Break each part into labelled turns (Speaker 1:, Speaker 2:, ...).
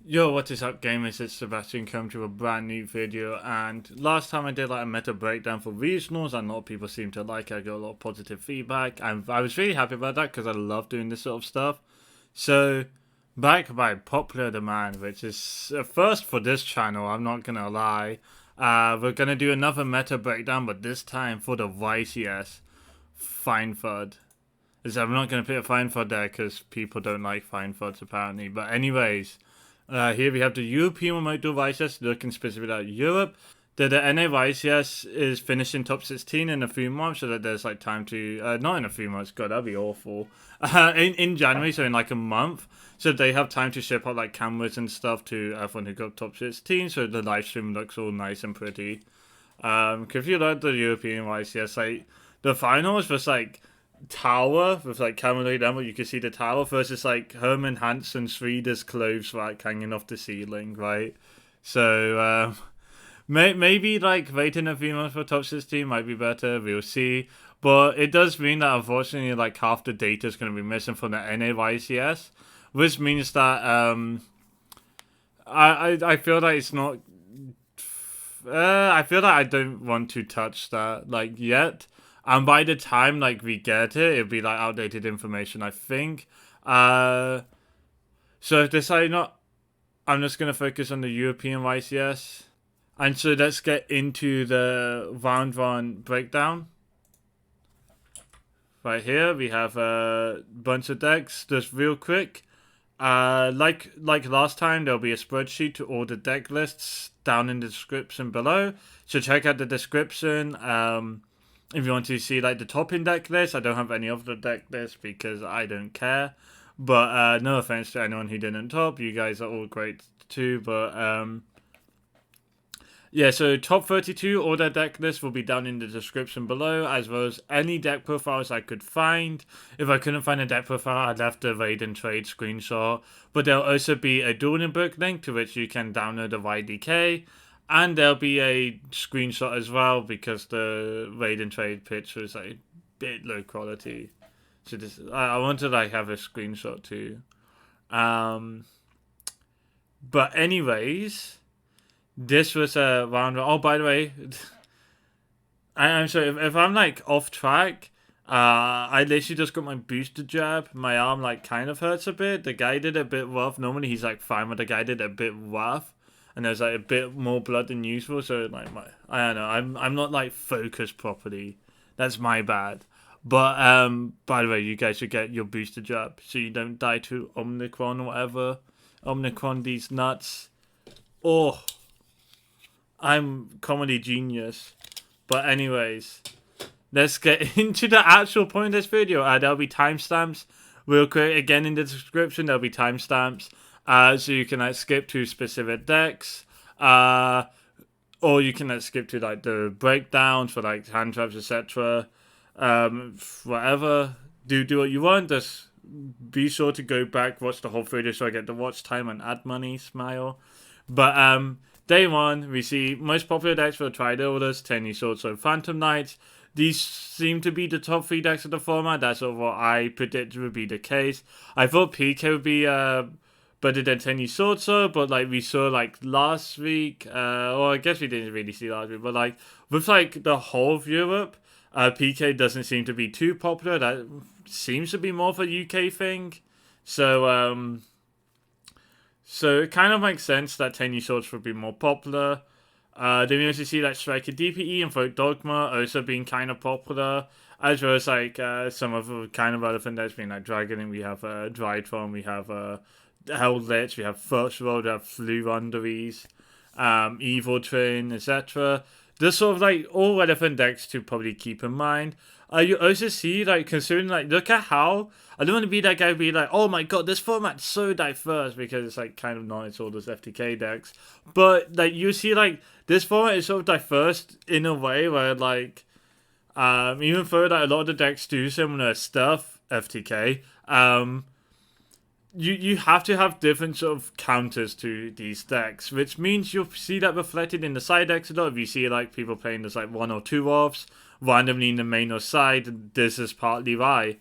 Speaker 1: Yo, what is up gamers, it's Sebastian coming to a brand new video, and last time I did like a meta breakdown for regionals and a lot of people seem to like it. I got a lot of positive feedback and I was really happy about that because I love doing this sort of stuff. So, back by popular demand, which is a first for this channel, I'm not gonna lie, we're gonna do another meta breakdown, but this time for the YCS Fine Fud. I'm not gonna put a Fine Fud there because people don't like Fine Fuds apparently, but anyways. Here we have the European Remote Duel YCS, looking specifically at Europe. The NA YCS is finishing top 16 in a few months, so that there's like time to, not in a few months, god that'd be awful, in January, so in like a month, so they have time to ship out like cameras and stuff to everyone who got top 16, so the live stream looks all nice and pretty. Cause if you like the European YCS, like, the finals was like, tower with like camera laid down, but you can see the tower versus like Herman Hansen's reader's clothes like hanging off the ceiling, right? So maybe like waiting a few months for top 16 might be better. We'll see, but it does mean that unfortunately like half the data is going to be missing from the NAYCS, which means that I feel like it's not. I feel like I don't want to touch that like yet. And by the time like we get it, it'll be like outdated information, I think. So if decide not, I'm just gonna focus on the European YCS. And so let's get into the round one breakdown. Right here we have a bunch of decks. Just real quick, like last time, there'll be a spreadsheet to all the deck lists down in the description below. So check out the description. If you want to see like the top in deck list, I don't have any of the deck lists because I don't care. But no offense to anyone who didn't top, you guys are all great too. But yeah, so top 32 order deck list will be down in the description below, as well as any deck profiles I could find. If I couldn't find a deck profile, I left the raid and trade screenshot. But there'll also be a dueling book link to which you can download the YDK. And there'll be a screenshot as well because the raid and trade picture is like a bit low quality. So this, I want to like have a screenshot too. But anyways, this was a round. Oh, by the way, I'm sorry if I'm like off track. I literally just got my booster jab. My arm like kind of hurts a bit. The guy did a bit rough. Normally he's like fine, but the guy did a bit rough. And there's like a bit more blood than usual, so like I don't know, I'm not like focused properly. That's my bad. But by the way, you guys should get your booster jab so you don't die to Omicron or whatever. Omicron these nuts. Oh, I'm comedy genius. But anyways, let's get into the actual point of this video. There'll be timestamps real quick again in the description. There'll be timestamps. So you can like skip to specific decks, or you can like skip to like the breakdowns for like hand traps, etc. Whatever, do what you want. Just be sure to go back, watch the whole video so I get the watch time and ad money. Smile. But day one, we see most popular decks for the Tri-Brigade Tenyi, Swordsoul Phantom Knights. These seem to be the top 3 decks of the format. That's sort of what I predicted would be the case. I thought PK would be better than Tenyi Swordsoul, but like we saw like last week, or I guess we didn't really see last week, but like with like the whole of Europe, PK doesn't seem to be too popular. That seems to be more of a UK thing. So so it kind of makes sense that Tenyi Swords would be more popular. Then we also see like Striker DPE and Invoked Dogma also being kind of popular, as well as like some of the kind of relevant decks being like Dragoon. We have Drytron, we have Hell Lich, we have First World, we have Flu Runderies, Evil Train, etc. There's sort of like all relevant decks to probably keep in mind. You also see like considering like look at how I don't want to be that guy be like, oh my god, this format's so diverse, because it's like kind of not, it's all those FTK decks. But like you see like this format is sort of diverse in a way where like even though like a lot of the decks do similar stuff, FTK, you have to have different sort of counters to these decks, which means you'll see that reflected in the side decks a lot. If you see like people playing this like 1 or 2 offs randomly in the main or side, this is partly why.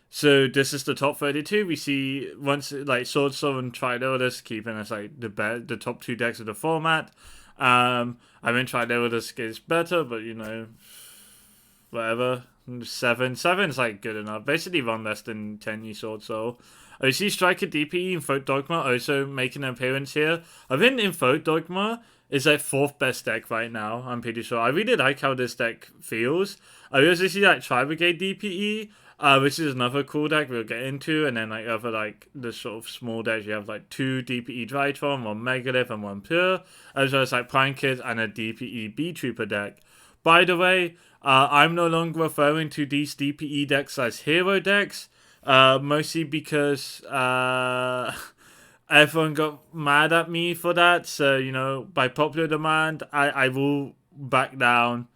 Speaker 1: So this is the top 32. We see once like Swordsoul and Tri-Brigade keeping us like the top 2 decks of the format. I mean Tri-Brigade is better, but you know, whatever. Seven's like good enough. Basically one less than Tenyi Swordsoul. I see Striker DPE and Invoked Dogma also making an appearance here. I think Invoked Dogma is like 4th best deck right now, I'm pretty sure. I really like how this deck feels. I also see like Tri-Brigade DPE, which is another cool deck we'll get into, and then like other like the sort of small decks. You have like 2 DPE Drytron, 1 Megalith, and 1 Pure, as well as like Prime Kid and a DPE Beetrooper deck. By the way, I'm no longer referring to these DPE decks as hero decks, mostly because everyone got mad at me for that. So, you know, by popular demand, I will back down.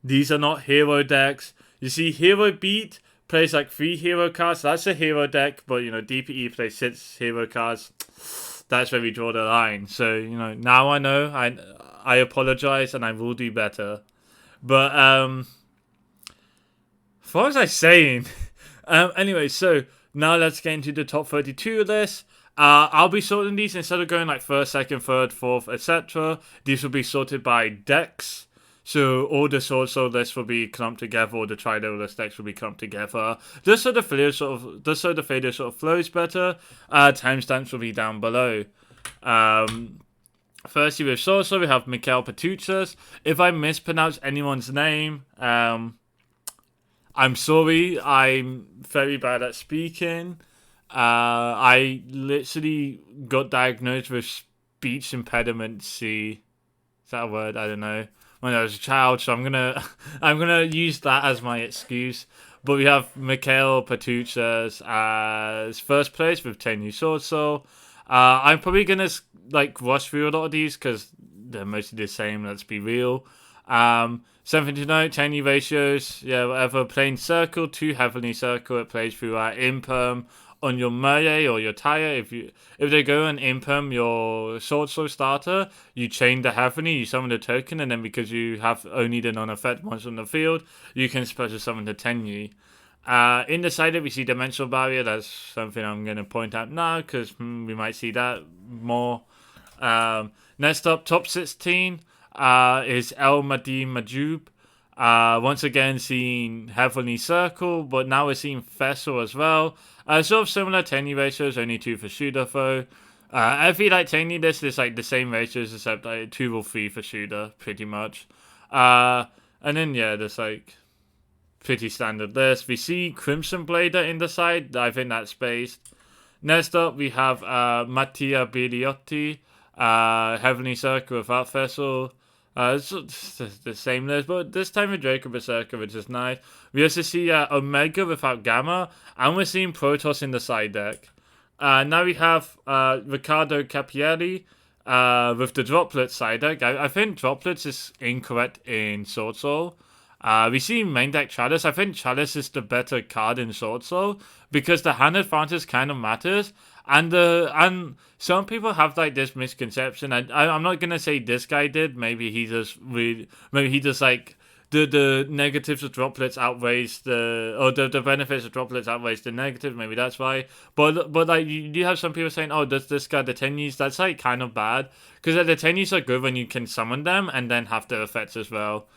Speaker 1: These are not hero decks. You see, Hero Beat plays like 3 hero cards. That's a hero deck, but, you know, DPE plays 6 hero cards. That's where we draw the line. So, you know, now I know. I apologize and I will do better. But, what was I saying? Anyway, so now let's get into the top 32 list. I'll be sorting these instead of going like 1st, 2nd, 3rd, 4th, etc. These will be sorted by decks. So all the Swordsoul lists will be clumped together, or the Tri-Brigade decks will be clumped together. Just so the video sort of flows better. Timestamps will be down below. Firstly, with Swordsoul, we have Mikhail Patuchas. If I mispronounce anyone's name, I'm sorry. I'm very bad at speaking. I literally got diagnosed with speech impediment C. Is that a word? I don't know. When I was a child, so I'm gonna use that as my excuse. But we have Mikhail Patuchas as 1st place with Tenyi Swordsoul. I'm probably gonna like rush through a lot of these because they're mostly the same. Let's be real. Something to note: Tenyi ratios. Yeah, whatever. Plain circle to heavenly circle. It plays through imperm on your Murray or your Taya. If they go and imperm your Swordsoul starter, you chain the heavenly, you summon the token, and then because you have only the non-effect once on the field, you can special summon the Tenyi. In the side, we see Dimensional Barrier. That's something I'm going to point out now because we might see that more. Next up, top 16 is El Madi Majub. Once again, seeing Heavenly Circle, but now we're seeing Vessel as well. Sort of similar Tenyi ratios, only 2 for shooter though. I feel like Tenyi list is like the same ratios except like 2 or 3 for shooter, pretty much. And then yeah, there's like pretty standard list. We see Crimson Blader in the side. I think that's based. Next up, we have Mattia Biliotti, Heavenly Circle without Vessel. It's the same list, but this time with Draco Berserker, which is nice. We also see Omega without Gamma, and we're seeing Protoss in the side deck. Now we have Riccardo Capielli with the Droplets side deck. I think Droplets is incorrect in Swordsoul. We see main deck Chalice. I think Chalice is the better card in Swordsoul because the hand advantage kind of matters. And some people have like this misconception. I'm not gonna say this guy did. Maybe he just like the negatives of droplets outweighs the benefits of droplets outweighs the negatives. Maybe that's why. But like you have some people saying, oh, does this guy the Tenyis? That's like kind of bad because the Tenyis are good when you can summon them and then have their effects as well.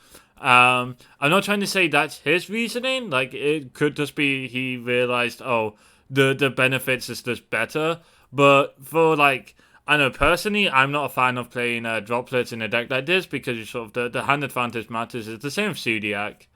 Speaker 1: I'm not trying to say that's his reasoning. Like it could just be he realized, oh, the benefits is just better. But for like, I know personally, I'm not a fan of playing droplets in a deck like this because you sort of the hand advantage matters. It's the same with Zodiac.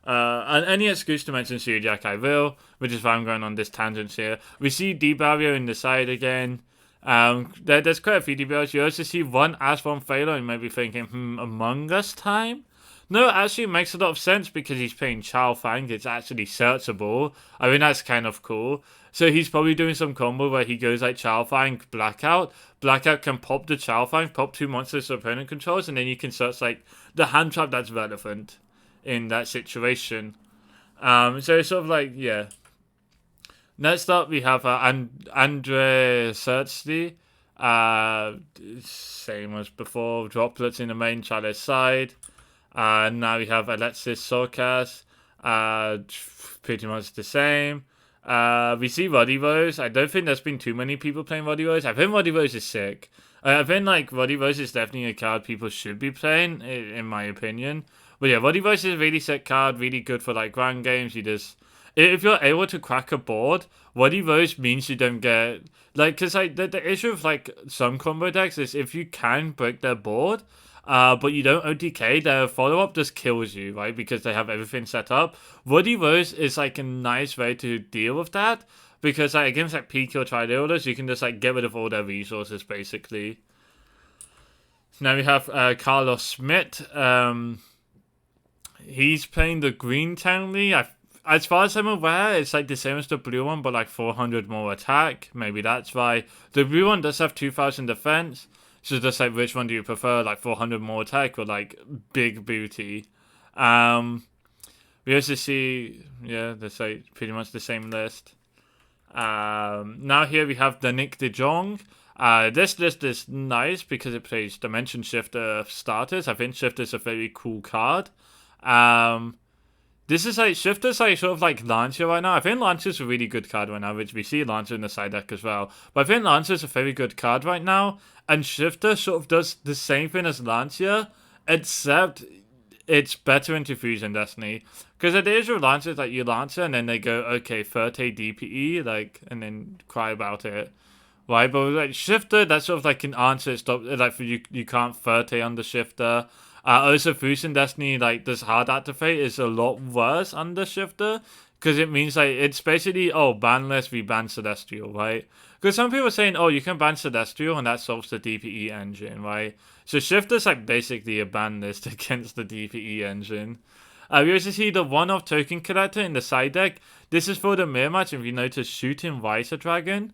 Speaker 1: And any excuse to mention Zodiac I will, which is why I'm going on this tangent here. We see D-Barrier in the side again. There's quite a few D-Barriers. You also see one As one failure and you might be thinking, Among Us time? No, actually it makes a lot of sense because he's playing Chao Fang. It's actually searchable. I mean, that's kind of cool. So he's probably doing some combo where he goes like Chao Fang, Blackout. Blackout can pop the Chao Fang, pop 2 monsters the opponent controls, and then you can search like the hand trap that's relevant in that situation. So it's sort of like, yeah. Next up, we have Andre Searchley. Same as before, droplets in the main Chalice side. Now we have Alexis Sorkas, pretty much the same. We see Roddy Rose. I don't think there's been too many people playing Roddy Rose. I think Roddy Rose is sick. I think like Roddy Rose is definitely a card people should be playing, in my opinion. But yeah, Roddy Rose is a really sick card, really good for like grand games. You just, if you're able to crack a board, Roddy Rose means you don't get like, cause like the issue of like some combo decks is if you can break their board, but you don't OTK, their follow-up just kills you, right? Because they have everything set up. Roddy Rose is like a nice way to deal with that. Because like, against like PK or Tri-Brigade, you can just like get rid of all their resources, basically. Now we have Carlos Smith. He's playing the green Tenyi. As far as I'm aware, it's like the same as the blue one, but like 400 more attack. Maybe that's why. The blue one does have 2,000 defense. So just like, which one do you prefer? Like 400 more attack or like big booty? We also see, yeah, that's like pretty much the same list. Now here we have the Nick de Jong. This list is nice because it plays Dimension Shifter starters. I think Shifter's a very cool card. This is like, Shifter's like sort of like Lancer right now. I think Lancer's a really good card right now, which we see Lancer in the side deck as well. But I think Lancer's a very good card right now. And Shifter sort of does the same thing as Lancer, except it's better into Fusion Destiny. Because the days with Lancer is like you Lancer and then they go, okay, 30 DPE, like, and then cry about it. Right, but like Shifter, that's sort of like an answer. Stop, like for you can't 30 on the Shifter. Also, Fusion Destiny, like this hard activate is a lot worse under Shifter. Because it means like it's basically, oh, ban list, we ban Celestial, right? Because some people are saying, oh, you can ban Celestial and that solves the DPE engine, right? So Shifter's like basically a ban list against the DPE engine. We also see the one-off token collector in the side deck. This is for the mirror match, and if you notice, Shooting Visor Dragon.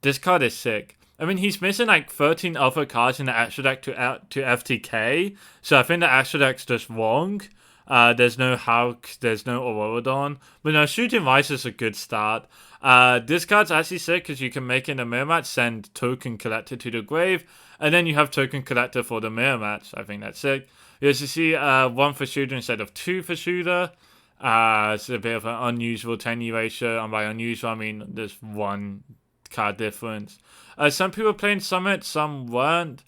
Speaker 1: This card is sick. I mean, he's missing like 13 other cards in the extra deck to FTK. So I think the extra deck's just wrong. There's no Hulk, there's no Auroradon. But no, Shooting Visor's a good start. This card's actually sick because you can make in a mirror match, send Token Collector to the grave, and then you have Token Collector for the mirror match. I think that's sick. You also see 1 for shooter instead of 2 for shooter. It's a bit of an unusual Tenyi ratio, and by unusual I mean there's 1 card difference. Some people playing Summit, some weren't.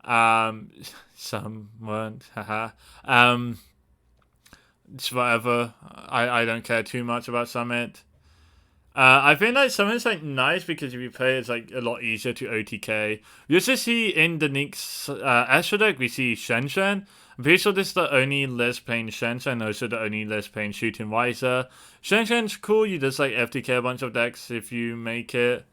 Speaker 1: Some weren't. Haha. It's whatever. I don't care too much about Summit. I think like Summit's like nice because if you play it's like a lot easier to OTK. You also see in the Nick's Astro deck we see Shen Shen. I'm pretty sure this is the only list playing Shen Shen, also the only list playing Shooting Visor. Shen Shen's cool, you just like FTK a bunch of decks if you make it.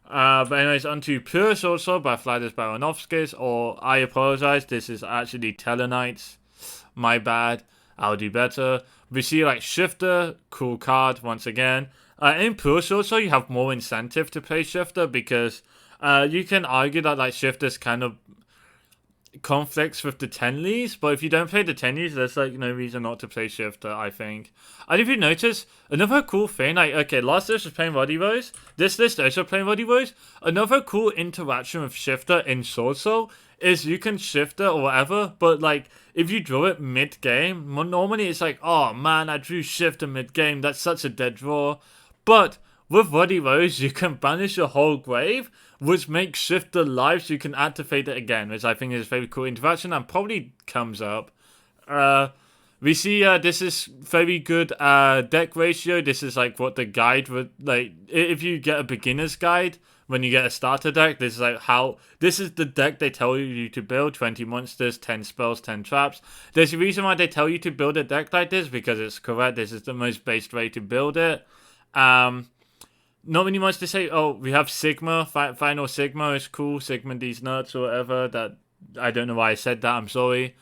Speaker 1: But anyways, onto Pure Swordsoul by Vladis Baranovskis, or I apologize, this is actually Telenites. My bad, I'll do better. We see like Shifter, cool card once again. In Pure Swordsoul, you have more incentive to play Shifter because you can argue that like Shifter's kind of conflicts with the Tenyis, but if you don't play the Tenyis, there's like no reason not to play Shifter, I think. And if you notice, another cool thing, like, okay, last list was playing Roddy Rose, this list also playing Roddy Rose. Another cool interaction with Shifter in Swordsoul is you can Shifter or whatever, but like, if you draw it mid-game, normally it's like, oh man, I drew Shifter mid-game, that's such a dead draw. But with Roddy Rose, you can banish your whole grave, which makes Shifter live so you can activate it again, which I think is a very cool interaction and probably comes up. We see this is very good deck ratio. This is like what the guide would, like, if you get a beginner's guide, when you get a starter deck, this is like how, this is the deck they tell you to build, 20 monsters, 10 spells, 10 traps. There's a reason why they tell you to build a deck like this, because it's correct, this is the most based way to build it. Not really much to say. Oh, we have Sigma. Final Sigma is cool. Sigma these nuts or whatever. That I don't know why I said that. I'm sorry.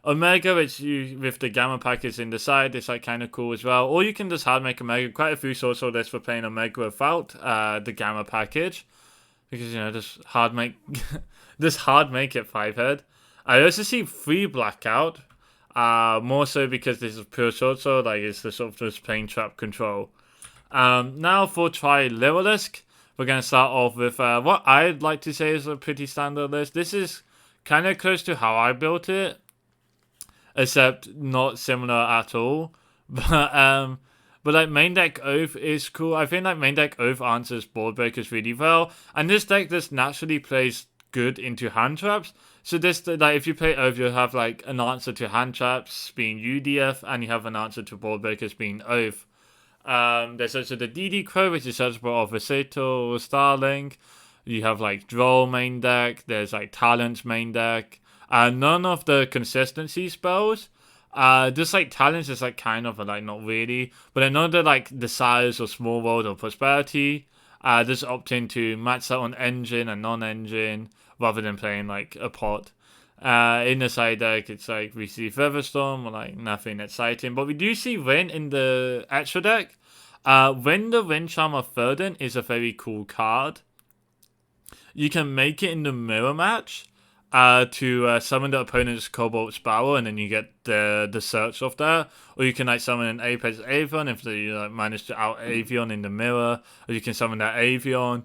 Speaker 1: Omega, which you with the Gamma package in the side, it's like kind of cool as well. Or you can just hard make Omega. Quite a few Swordsoul lists for playing Omega without the Gamma package, because you know just hard make this hard make it 5-head. I also see 3 Blackout. More so because this is pure Swordsoul, like it's the sort of just plain trap control. Now for Tri-Lyrilusc, we're going to start off with what I'd like to say is a pretty standard list. This is kind of close to how I built it, except not similar at all. But But like main deck Oath is cool. I think like main deck Oath answers board breakers really well. And this deck just naturally plays good into hand traps. So this, like, if you play Oath, you'll have like an answer to hand traps being UDF, and you have an answer to board breakers being Oath. There's also the DD Crow, which is searchable off Vesato or Starlink. You have like Droll main deck. There's like Talents main deck. None of the consistency spells. Just like Talents is like kind of like not really, but I know that like Desires or Small World or Prosperity. Just opt in to match out on engine and non-engine rather than playing like a pot. In the side deck, it's like we see Featherstorm or like nothing exciting, but we do see Wind in the extra deck. When the Wind Charmer Ferdinand is a very cool card. You can make it in the mirror match to summon the opponent's Cobalt Sparrow, and then you get the search of that. Or you can like summon an Apex Avion if you like, manage to out Avion in the mirror, or you can summon that Avion.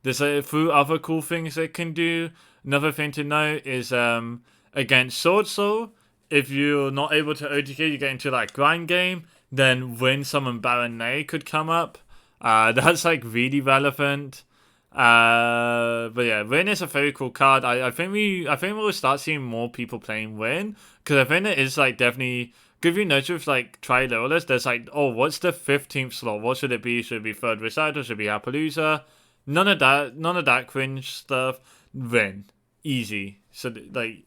Speaker 1: There's a few other cool things it can do. Another thing to note is against Swordsoul, if you're not able to OTK, you get into like grind game, then Wind Summon Baronet could come up. That's like really relevant. But yeah, Win is a very cool card. I think we'll start seeing more people playing Win, because I think it is like definitely give you notice with like Tri-Lyrilusc. There's like, oh, what's the 15th slot? What should it be? Should it be third recital? Should it be Appaloosa? None of that cringe stuff. Win, easy. So like,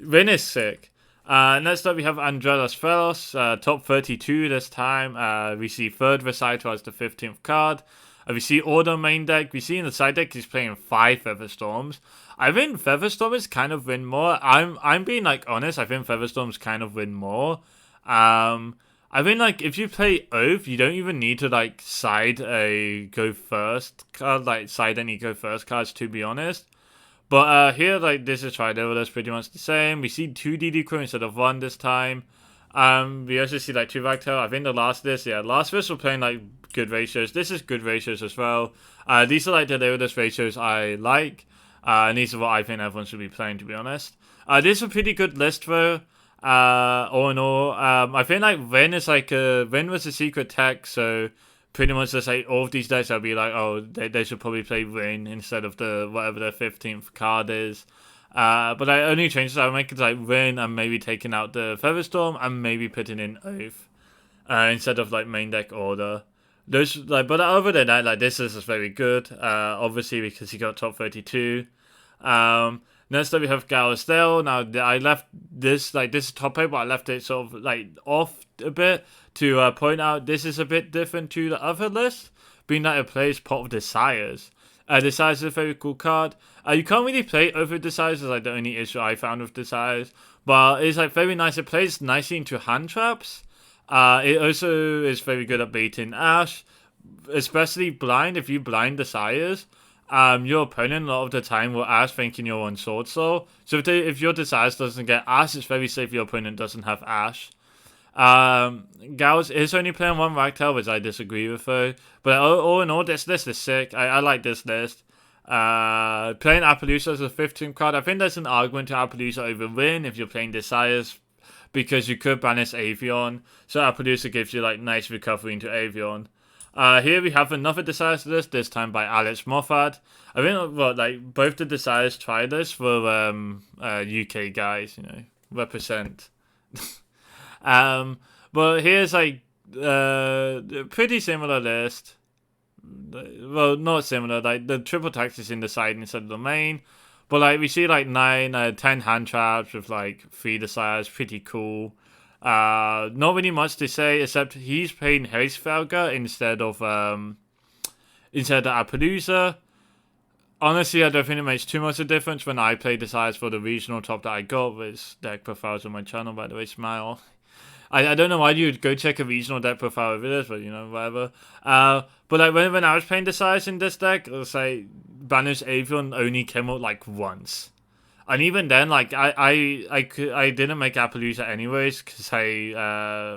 Speaker 1: Win is sick. Next up we have Andrelas Felos, top 32 this time. We see third recital as the 15th card. We see Order main deck. We see in the side deck he's playing 5 Featherstorms. I think Featherstorm is kind of win more. I'm being like honest. I think Featherstorms kind of win more. I think like if you play Oath, you don't even need to like side a go first card, like side any go first cards, to be honest. But here like this is Tri-Lyrilusc, pretty much the same. We see 2 DD Crow instead of 1 this time. We also see like 2 Ragtail. I think the last list we're playing like good ratios. This is good ratios as well. These are like the Lyrilusc ratios I like. And these are what I think everyone should be playing, to be honest. This is a pretty good list though. All in all, I think like Ren is like Ren was a secret tech, so pretty much just like all of these decks I'll be like, oh, they should probably play Ren instead of the whatever their 15th card is. But I only changes I make it like Ren and maybe taking out the Featherstorm and maybe putting in Oath instead of like main deck Order. Those like, but other than that, like this is just very good. Obviously because he got top 32. Next up we have Galistale. Now I left this this top 8, but I left it sort of like off a bit to point out this is a bit different to the other list, being that it plays Pot of Desires. Desires is a very cool card. You can't really play over Desires, is like the only issue I found with Desires, but it's like very nice. It plays nicely into hand traps. It also is very good at baiting Ash, especially blind. If you blind Desires, your opponent a lot of the time will Ash thinking you're on Swordsoul. So if your Desires doesn't get Ash, it's very safe your opponent doesn't have Ash. Gauss is only playing 1 Ragtail, which I disagree with though. But all in all, this list is sick. I like this list. Playing Appaloosa as a 15th card, I think there's an argument to Appaloosa over Win if you're playing Desires, because you could banish Avion. So Appaloosa gives you like nice recovery into Avion. Here we have another Desires list, this time by Alex Moffat. I think both the Desires try this for UK guys, represent. But here's like a pretty similar list. Well, not similar, like the triple tax is in the side instead of the main. But like we see like 10 hand traps with like 3 Desires, pretty cool. Not really much to say except he's playing Hazefelger instead of Appaloosa. Honestly, I don't think it makes too much of a difference when I play Desires for the regional top that I got, with deck profiles on my channel, by the way, smile. I don't know why you would go check a regional deck profile over this, but whatever. But like when I was playing Desires in this deck, let's say Banish Avion only came out like once. And even then, like I didn't make Appaloosa anyways because I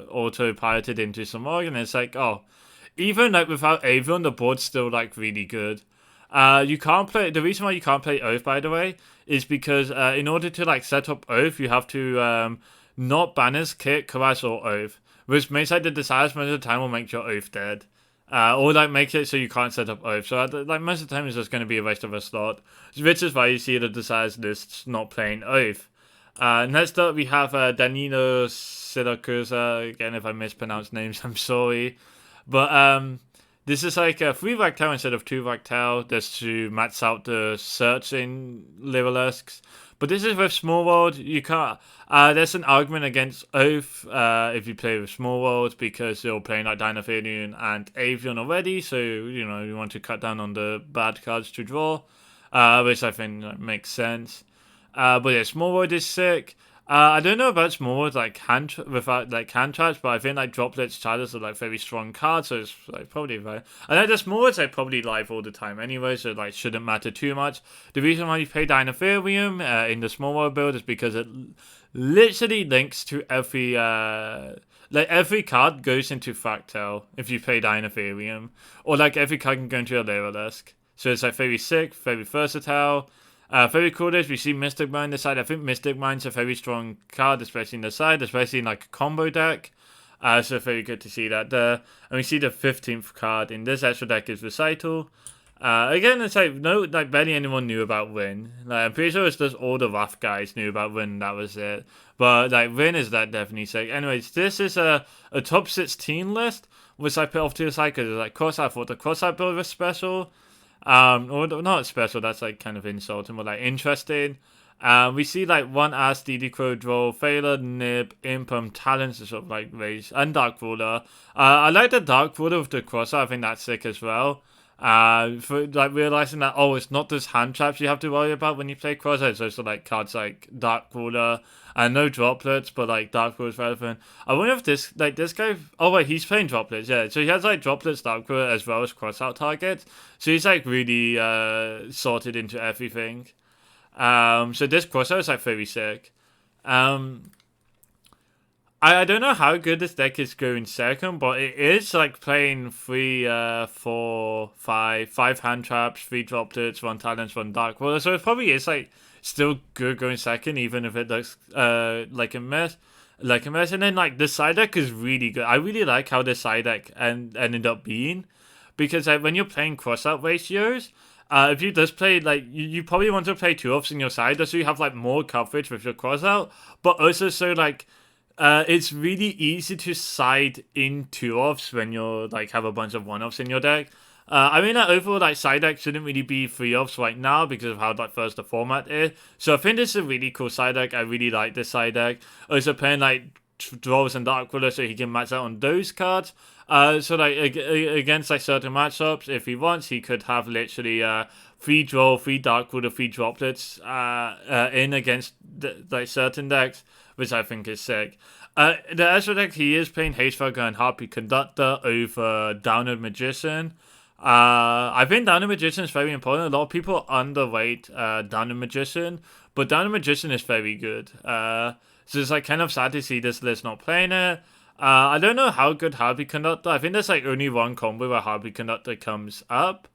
Speaker 1: auto-piloted into some org, and it's like, oh, even like without Avion, the board's still like really good. You can't play. The reason why you can't play Oath, by the way, is because in order to like set up Oath, you have to not banish, Kit, Karash, or Oath. which makes like the desires most of the time will make your oath dead. Or like makes it so you can't set up oath. So like most of the time it's just going to be a waste of a slot, which is why you see the desires lists not playing oath. Next up we have Danilo Siracusa. Again, if I mispronounce names, I'm sorry. But this is like a 3 Ragtail instead of 2 Ragtail, just to max out the search in Lyriluscs. But this is with Small World. You can't. There's an argument against Oath if you play with Small World, because you're playing like Dinotherian and Avian already. So you know you want to cut down on the bad cards to draw, which I think makes sense. But yeah, Small World is sick. I don't know about Small World like without like hand traps, but I think like Droplets Charters are like very strong cards, so it's like probably right. I know the Small Worlds are probably live all the time anyway, so like shouldn't matter too much. The reason why you play Dinotherium in the Small World build is because it literally links to every like every card goes into Fractal if you play Dinotherium, or like every card can go into a Lyrilusc. So it's like very sick, very versatile. Very cool is we see Mystic Mine this side. I think Mystic Mine's a very strong card, especially in the side, especially in like a combo deck. So very good to see that there. And we see the 15th card in this extra deck is Recital. Again, it's like barely anyone knew about Rin. Like I'm pretty sure it's just all the Wrath guys knew about Rin, that was it. But like Rin is that definitely sick. Anyways, this is a top 16 list, which I put off to the side because like Crosseye, I thought the Crosseye build was special. Or not special, that's like kind of insulting, but like interesting. We see like one Ass, DD Crow, Droll, Phaler, Nib, Impum, Talents, sort of like race, and Dark Ruler. I like the Dark Ruler with the Crosseye, I think that's sick as well. For like realizing that it's not just hand traps you have to worry about when you play Crosseye, it's also like cards like Dark Ruler and no droplets, but like Dark Ruler is relevant. I wonder if this guy. Oh wait, he's playing droplets, yeah. So he has like droplets, Dark Ruler, as well as crossout targets. So he's like really sorted into everything. So this crossout is like very sick. I don't know how good this deck is going second, but it is like playing 3, 4, 5 hand traps, 3 droplets, 1 talents, 1 dark ruler. So it probably is like still good going second, even if it looks like a mess. And then like the side deck is really good. I really like how the side deck ended up being, because like when you're playing crossout ratios, if you just play like you probably want to play 2-offs in your side, so you have like more coverage with your crossout, but also so like. It's really easy to side in 2-offs when you're like have a bunch of 1-offs in your deck. I mean, overall, like side deck shouldn't really be 3-offs right now because of how like first the format is. So I think this is a really cool side deck. I really like this side deck. Also playing like Drolls and Dark Ruler so he can max out on those cards. So like against like certain matchups, if he wants, he could have literally 3 Droll, 3 Dark Ruler, 3 droplets in against like certain decks, which I think is sick. The extra deck, he is playing Hastefogger and Harpy Conductor over Downward Magician. I think Downward Magician is very important. A lot of people underrate Downward Magician, but Downward Magician is very good. So it's like kind of sad to see this list not playing it. I don't know how good Harpy Conductor. I think there's like only one combo where Harpy Conductor comes up.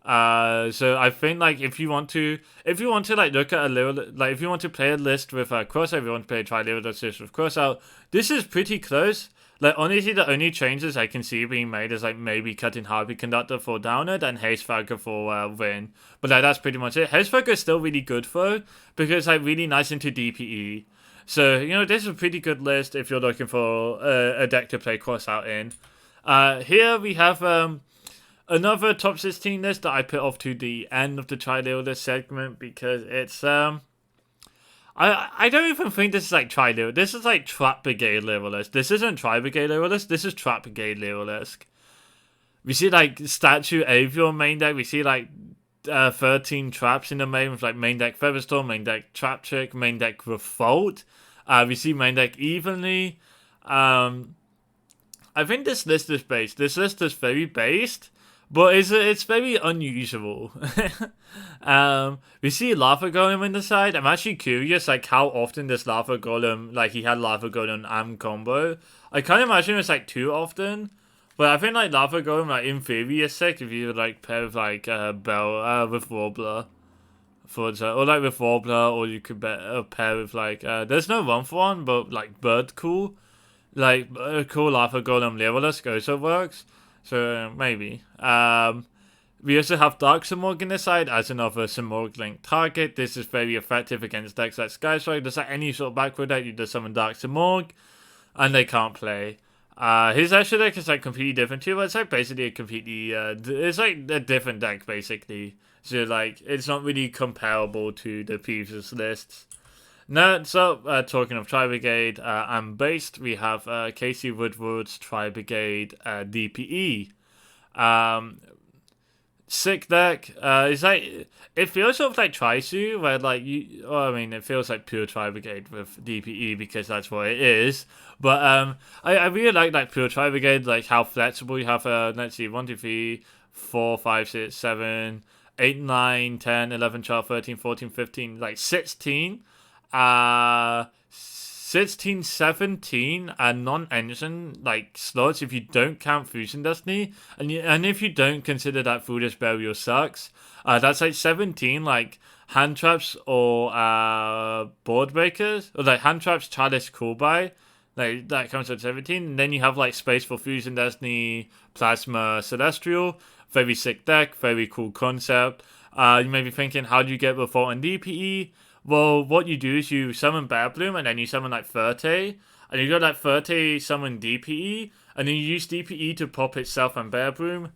Speaker 1: So I think like if you want to like look at if you want to play a list with Crossout, if you want to play a Tri-Lyrilusc list with Crossout, this is pretty close. Like honestly, the only changes I can see being made is like maybe cutting Harpy Conductor for Downward and Hastefogger for Win. But like that's pretty much it. Hastefogger is still really good though, because like really nice into DPE. So you know this is a pretty good list if you're looking for a deck to play Crossout in. Here we have another top 16 list that I put off to the end of the Tri-Lyrilusc segment because it's I don't even think this is like Tri-Lyrilusc. This is like Tri-Brigade Lyrilusc. This isn't Tri-Brigade Lyrilusc. This is Tri-Brigade Lyrilusc. We see like Statue Avior main deck. We see like 13 traps in the main with like main deck Featherstorm, main deck Trap Trick, main deck Revolt. We see main deck Evenly. I think this list is based. This list is very based. But it's very unusual. We see Lava Golem in the side. I'm actually curious, like, how often this Lava Golem, like, he had Lava Golem and combo. I can't imagine it's, like, too often. But I think, like, Lava Golem, like, in theory is sick if you, like, pair with, like, Bell, with Warbler. Or, like, with Warbler, or you could pair with, like, there's no 1-for-1, but, like, Bird Cool. like a cool Alpha Golem Lyrilusc also works. So maybe. We also have Dark Simorg in this side as another Simorg linked target. This is very effective against decks like Skystrike. There's like any sort of backward deck, you just summon Dark Simorg, and they can't play. His extra deck is like completely different too, but it's like basically a completely, it's like a different deck basically. So like, it's not really comparable to the previous lists. Now, so talking of Tri-Brigade and based, we have Casey Woodward's Tri-Brigade DPE. Sick deck. It's like, it feels sort of like Trisu, where like it feels like pure Tri-Brigade with DPE because that's what it is. But I really like pure Tri-Brigade, like how flexible you have. Let's see, 1, 2, 3, 4, 5, 6, 7, 8, 9, 10, 11, 12, 13, 14, 15, like 16. 16, 17 and non-engine like slots if you don't count Fusion Destiny, and if you don't consider that Foolish Burial sucks, that's like 17 like hand traps or board breakers, or like hand traps, Chalice, Coolby, like that comes at 17. And then you have like space for Fusion Destiny, Plasma, Celestial. Very sick deck, very cool concept. You may be thinking, how do you get Revolt and DPE? Well, what you do is you summon Bear Bloom, and then you summon like Furte, and you got like Furte summon DPE, and then you use DPE to pop itself and Bear Bloom,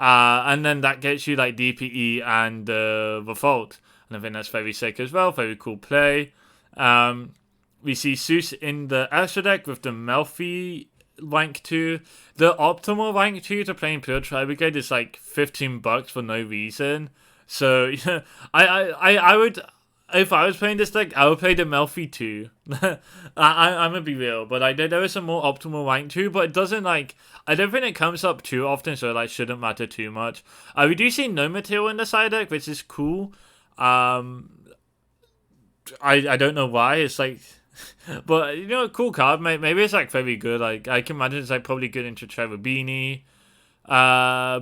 Speaker 1: and then that gets you like DPE and Revolt, and I think that's very sick as well, very cool play. We see Zeus in the extra deck with the Melfi rank 2. The optimal rank 2 to play in pure Tri-Brigade is like $15 for no reason. So yeah, I would, if I was playing this deck, I would play the Melfi 2. I'm gonna be real, but like there is some more optimal rank 2, but it doesn't like, I don't think it comes up too often, so it like shouldn't matter too much. We do see no material in the side deck, which is cool. I don't know why. It's like, but you know, cool card. Maybe it's like very good. Like I can imagine it's like probably good into Trevor Beanie.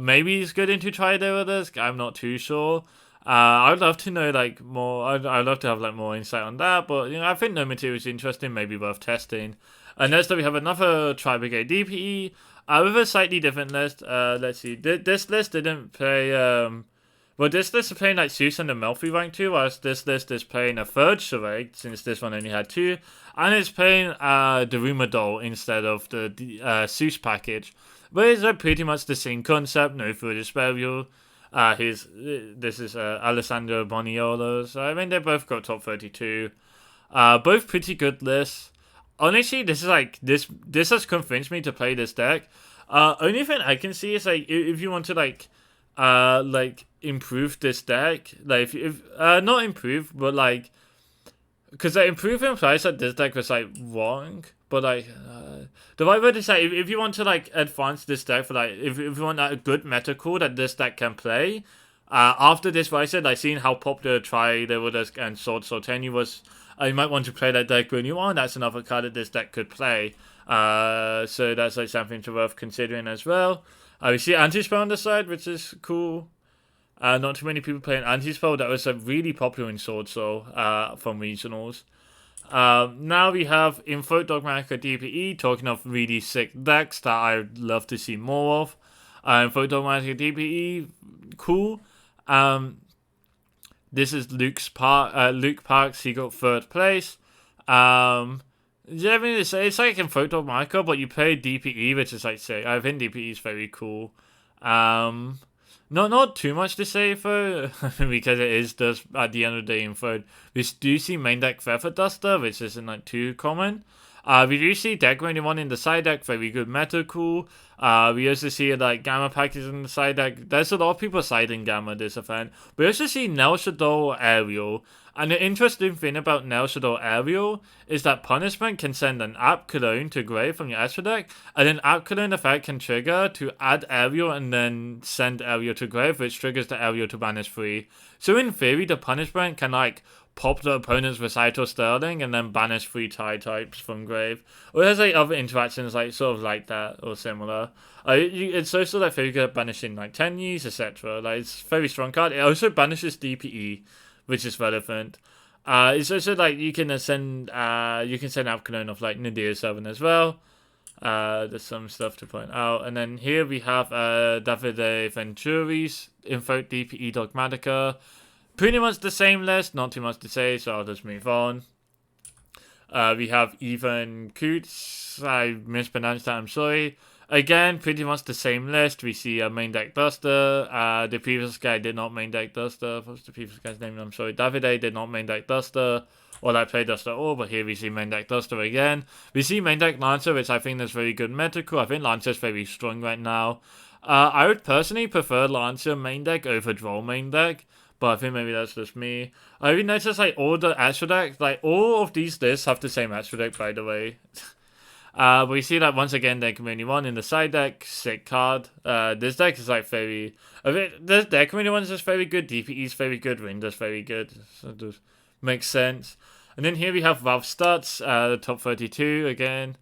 Speaker 1: Maybe it's good into Tri-Brigade. I'm not too sure. I'd love to know like more. I'd love to have like more insight on that. But you know, I think no material is interesting. Maybe worth testing. And next up we have another Tri-Brigade DPE. With a slightly different list. Let's see. This list didn't play. Well, this list is playing like Zeus and the Melfi rank 2, whilst this list is playing a third Charade, since this one only had 2, and it's playing the Rumor Doll instead of the Zeus package. But it's pretty much the same concept, no further Burial. This is Alessandro Boniolo, so I mean they both got top 32. Both pretty good lists. Honestly, this is like, this has convinced me to play this deck. Only thing I can see is like, if you want to like improve this deck, like if not improve, but like, because like improve implies that this deck was like wrong, but like the right word is like, if you want to like advance this deck for like, if you want a good meta core that this deck can play, after this, what I said, like seeing how popular Tri-Brigade and Swordsoul Tenyi was, you might want to play that deck when you want. That's another card that this deck could play. So that's like something to worth considering as well. We see Anti-Spell on the side, which is cool. Not too many people playing Anti-Spell. That was really popular in Swordsoul from regionals. Now we have Invoked Dogmatika DPE, talking of really sick decks that I'd love to see more of. Invoked Dogmatika DPE, cool. This is Luke Parks, he got 3rd place. Yeah, I mean, it's like Invoked Dogmatika, but you play DPE, which is like sick. I think DPE is very cool. Not too much to say though, because it is just at the end of the day Invoked. We do see main deck Feather Duster, which isn't like too common. We do see deck 21 in the side deck, very good meta cool. We also see like Gamma packages in the side deck. There's a lot of people siding Gamma this event. We also see Nel Shadol Aerial. And the interesting thing about Nel Shadol Aerial is that Punishment can send an App Cologne to grave from your extra deck, and then App Cologne effect can trigger to add Aerial and then send Aerial to grave, which triggers the Aerial to banish 3. So in theory, the Punishment can like pop the opponent's Recital Sterling and then banish 3 tie types from grave. Or there's like other interactions like sort of like that or similar. It's also like very good at banishing like Tenyis, etc. Like it's a very strong card. It also banishes DPE, which is relevant. It's also like you can send Alkaline of like Nadir 7 as well. There's some stuff to point out. And then here we have Davide Venturi's Invoked DPE Dogmatika. Pretty much the same list, not too much to say, so I'll just move on. We have Ivan Kutz. I mispronounced that, I'm sorry. Again, pretty much the same list. We see a main deck Duster. The previous guy did not main deck Duster. What's the previous guy's name? I'm sorry. Davide did not main deck Duster. Or I played Duster at all, but here we see main deck Duster again. We see main deck Lancer, which I think is very good metacal. I think Lancer is very strong right now. I would personally prefer Lancer main deck over Droll main deck. But I think maybe that's just me. I really noticed like all the Astro decks, like all of these lists have the same Astro deck, by the way. But we see that once again, deck community 1 in the side deck, sick card. This deck is like very, this deck community 1 is just very good, DPE is very good, Rinder's very good, so it just makes sense. And then here we have Valve Stats, the top 32 again.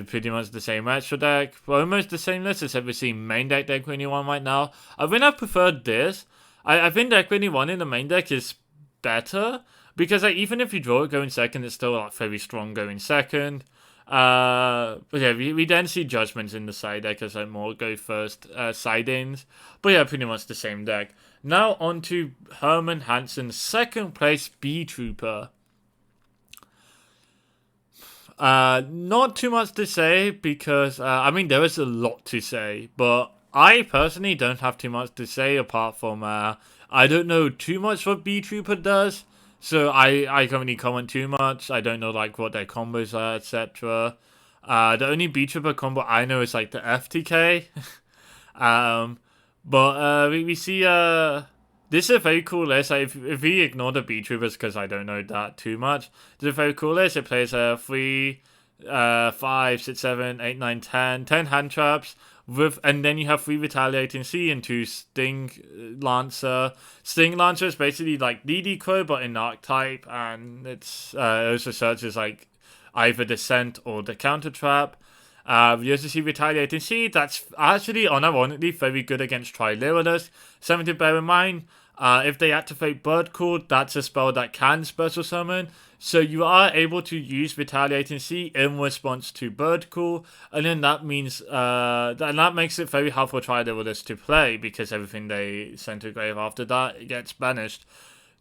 Speaker 1: Pretty much the same Astro deck, almost the same list, except we see main deck community 1 right now. I think I preferred this. I think deck 21 in the main deck is better, because like, even if you draw it going second, it's still like very strong going second. But yeah, we then see Judgments in the side deck as like more go first side-ins. But yeah, pretty much the same deck. Now on to Herman Hansen's second place Beetrooper. Not too much to say, because I mean there is a lot to say, but I personally don't have too much to say apart from I don't know too much what Beetrooper does, so I can't really comment too much. I don't know like what their combos are, etc. The only Beetrooper combo I know is like the FTK. But we see this is a very cool list. Like, if we ignore the Beetroopers because I don't know that too much, it's a very cool list. It plays 3, 5, 6, 7, 8, 9, 10 hand traps. And then you have 3 Retaliating Sea and 2 Sting Lancer. Sting Lancer is basically like DD Crow but in Archetype, and it's also searches like either Descent or the Counter Trap. We also see Retaliating Sea. That's actually unironically very good against Tri-Lyrilusc. Something to bear in mind, if they activate Bird Call, that's a spell that can special summon. So you are able to use Retaliating Sea in response to Bird Call, and then that means that makes it very hard for Tri-Lyrilusc to play, because everything they send to grave after that gets banished.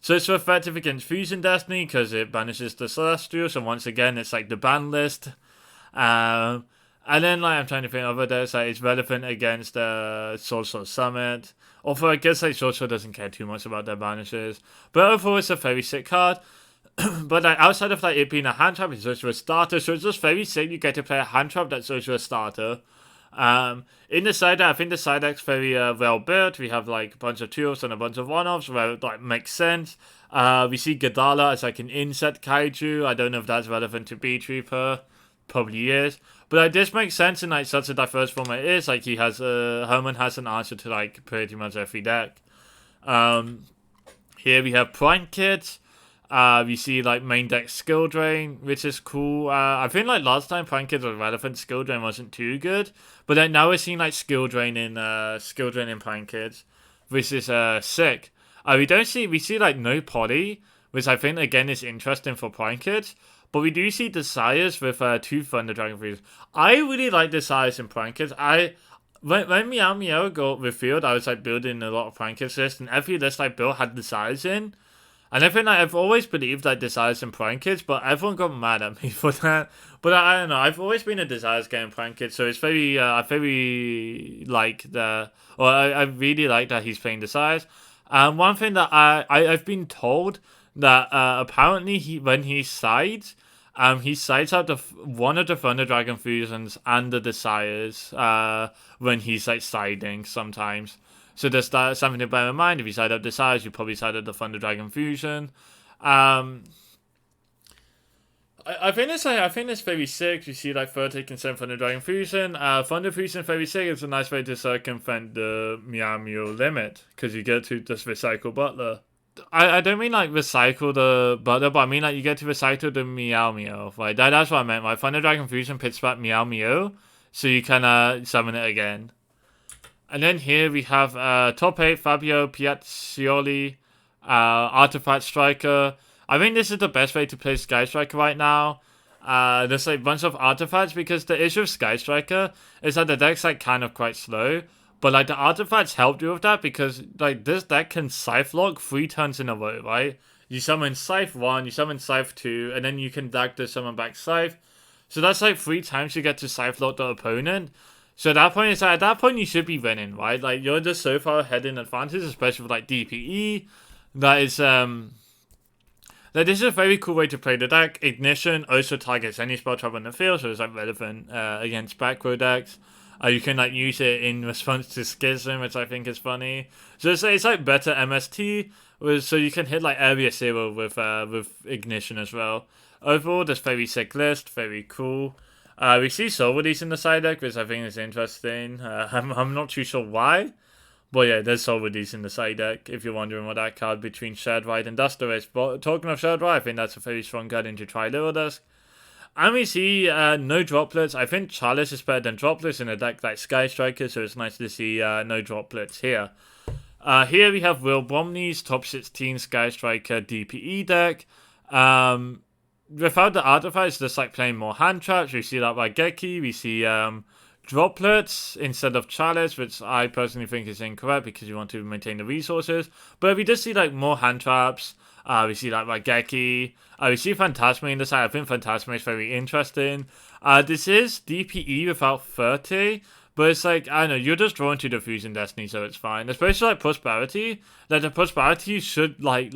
Speaker 1: So it's so effective against Fusion Destiny because it banishes the Celestial. So once again, it's like the ban list. And then like I'm trying to think of others, like it's relevant against Swordsoul Summit. Although I guess like Swordsoul doesn't care too much about their banishes. But overall, it's a very sick card. But like outside of like it being a hand trap, it's also a starter, so it's just very sick you get to play a hand trap that's also a starter. In the side deck, I think the side deck's very well built. We have like a bunch of 2-offs and a bunch of 1-offs where it like makes sense. We see Gadala as like an inset kaiju. I don't know if that's relevant to Beetrooper. Probably is. But like this makes sense in like such a diverse format it is. Like he has Herman has an answer to like pretty much every deck. Here we have Prime Kids. We see like main deck Skill Drain, which is cool. I think like last time Prime Kids was relevant, Skill Drain wasn't too good. But then now we're seeing like Skill Drain in Prime Kids, which is sick. We see like no Poly, which I think again is interesting for Prime Kids. But we do see Desires with 2 Thunder Dragon Freezes. I really like Desires in Prime Kids. When Meow Meow got revealed, I was like building a lot of Prime Kids lists, and every list I built had Desires in. And I think like, I've always believed that Desires in Prime Kids, but everyone got mad at me for that. But I don't know, I've always been a Desires guy in Prime Kids, so it's very, I really like I really like that he's playing Desires. One thing that I've been told that apparently when he sides out one of the Thunder Dragon Fusions and the Desires when he's like siding sometimes. So there's something to bear in mind. If you side up Desires, you probably side up the Thunder Dragon Fusion. I think it's very sick. You see like 30% Thunder Dragon Fusion. Thunder Fusion is very sick. It's a nice way to circumvent the Meow Meow limit, because you get to just recycle Butler. I don't mean like recycle the Butler, but I mean like you get to recycle the Meow Meow. Right? That's what I meant. My Thunder Dragon Fusion pits back Meow Meow, so you can summon it again. And then here we have top 8 Fabio Piazzioli, Artifact Striker. I think this is the best way to play Sky Striker right now. There's like a bunch of artifacts, because the issue of Sky Striker is that the deck's like kind of quite slow. But like the artifacts help you with that, because like this deck can Scythe lock 3 turns in a row, right? You summon Scythe 1, you summon Scythe 2, and then you can deck the summon back Scythe. So that's like 3 times you get to Scythe lock the opponent. So at that point, it's like, at that point you should be winning, right? Like you're just so far ahead in advantage, especially with like DPE. That is like, this is a very cool way to play the deck. Ignition also targets any spell trap on the field, so it's like relevant against back row decks. You can like use it in response to Schism, which I think is funny. So it's like better MST, so you can hit like area 0 with Ignition as well. Overall, this very sick list, very cool. We see Soul Release in the side deck, which I think is interesting. I'm not too sure why, but yeah, there's Soul Release in the side deck, if you're wondering what that card between Shared Ride and Duster is. But talking of Shared Ride, I think that's a very strong card into Tri-Lyrilusc. And we see no droplets. I think Chalice is better than droplets in a deck like Sky Striker, so it's nice to see no droplets here. Here we have Will Bromley's top 16 Sky Striker DPE deck. Without the artifacts, just like playing more hand traps. We see that by Geki. We see droplets instead of Chalice, which I personally think is incorrect because you want to maintain the resources. But we just see like more hand traps. We see like Geki. We see Phantasma in the side. I think Phantasma is very interesting. This is DPE without 30. But it's like, I don't know, you're just drawn to the Fusion Destiny, so it's fine. Especially like Prosperity. Like the Prosperity should like